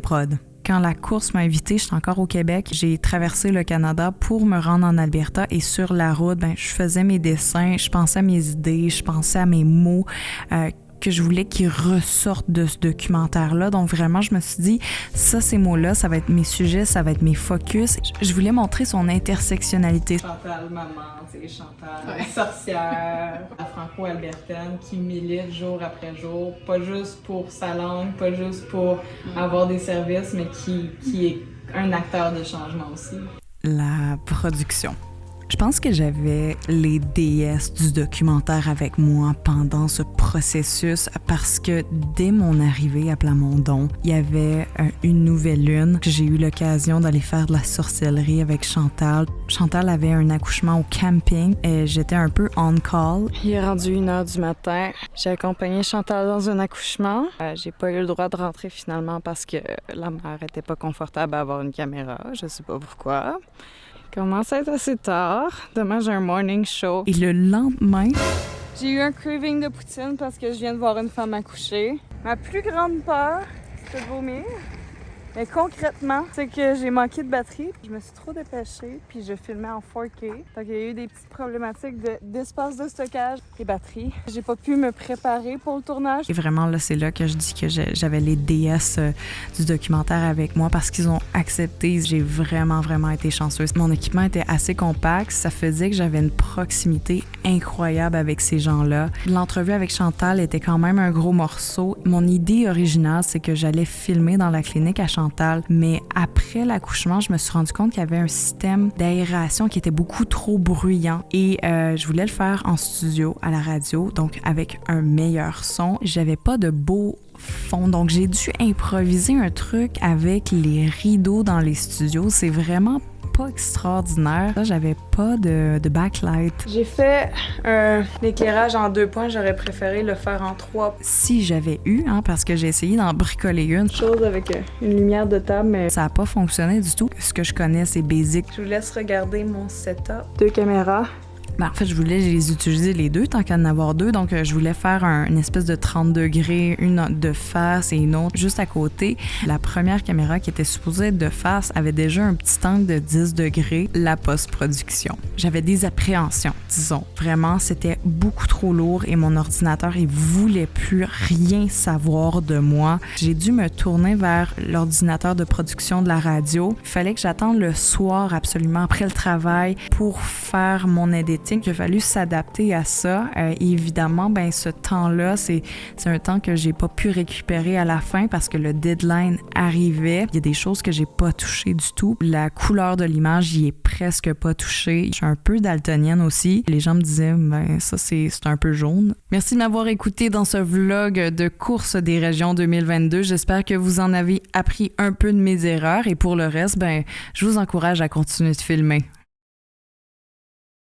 pré-prod. Quand la course m'a invitée, j'étais encore au Québec. J'ai traversé le Canada pour me rendre en Alberta et sur la route, je faisais mes dessins, je pensais à mes idées, je pensais à mes mots que je voulais qu'ils ressortent de ce documentaire-là. Donc vraiment, je me suis dit, ça, ces mots-là, ça va être mes sujets, ça va être mes focus. Je voulais montrer son intersectionnalité. Chantal, maman, c'est Chantal, sorcière, la franco-albertaine qui milite jour après jour, pas juste pour sa langue, pas juste pour avoir des services, mais qui est un acteur de changement aussi. La production. Je pense que j'avais les déesses du documentaire avec moi pendant ce processus parce que dès mon arrivée à Plamondon, il y avait une nouvelle lune. J'ai eu l'occasion d'aller faire de la sorcellerie avec Chantal. Chantal avait un accouchement au camping et j'étais un peu on call. Il est rendu 1h du matin. J'ai accompagné Chantal dans un accouchement. J'ai pas eu le droit de rentrer finalement parce que la mère était pas confortable à avoir une caméra. Je sais pas pourquoi. Commence à être assez tard. Demain, j'ai un morning show. Et le lendemain... J'ai eu un craving de poutine parce que je viens de voir une femme accoucher. Ma plus grande peur, c'est de vomir. Mais concrètement, c'est que j'ai manqué de batterie. Je me suis trop dépêchée, puis je filmais en 4K. Donc, il y a eu des petites problématiques d'espace de stockage et batterie. J'ai pas pu me préparer pour le tournage. Et vraiment, là, c'est là que je dis que j'avais les déesses du documentaire avec moi parce qu'ils ont accepté. J'ai vraiment, vraiment été chanceuse. Mon équipement était assez compact. Ça faisait que j'avais une proximité incroyable avec ces gens-là. L'entrevue avec Chantal était quand même un gros morceau. Mon idée originale, c'est que j'allais filmer dans la clinique à Chantal. Mais après l'accouchement, je me suis rendu compte qu'il y avait un système d'aération qui était beaucoup trop bruyant et je voulais le faire en studio à la radio, donc avec un meilleur son. J'avais pas de beau fond, donc j'ai dû improviser un truc avec les rideaux dans les studios. C'est vraiment pas extraordinaire. Là, j'avais pas de backlight. J'ai fait l'éclairage en 2 points. J'aurais préféré le faire en 3. Si j'avais eu, parce que j'ai essayé d'en bricoler une. Chose avec une lumière de table, mais ça a pas fonctionné du tout. Ce que je connais, c'est basic. Je vous laisse regarder mon setup. 2 caméras. En fait, je voulais les utiliser les deux, tant qu'à en avoir 2. Donc, je voulais faire une espèce de 30 degrés, une de face et une autre juste à côté. La première caméra qui était supposée être de face avait déjà un petit angle de 10 degrés, la post-production. J'avais des appréhensions, disons. Vraiment, c'était beaucoup trop lourd et mon ordinateur, il voulait plus rien savoir de moi. J'ai dû me tourner vers l'ordinateur de production de la radio. Il fallait que j'attende le soir absolument après le travail pour faire mon editing. Il a fallu s'adapter à ça. Évidemment, ce temps-là, c'est un temps que j'ai pas pu récupérer à la fin parce que le deadline arrivait. Il y a des choses que j'ai pas touchées du tout. La couleur de l'image, y est presque pas touchée. Je suis un peu daltonienne aussi. Les gens me disaient, ça, c'est un peu jaune. Merci de m'avoir écouté dans ce vlog de course des régions 2022. J'espère que vous en avez appris un peu de mes erreurs et pour le reste, je vous encourage à continuer de filmer.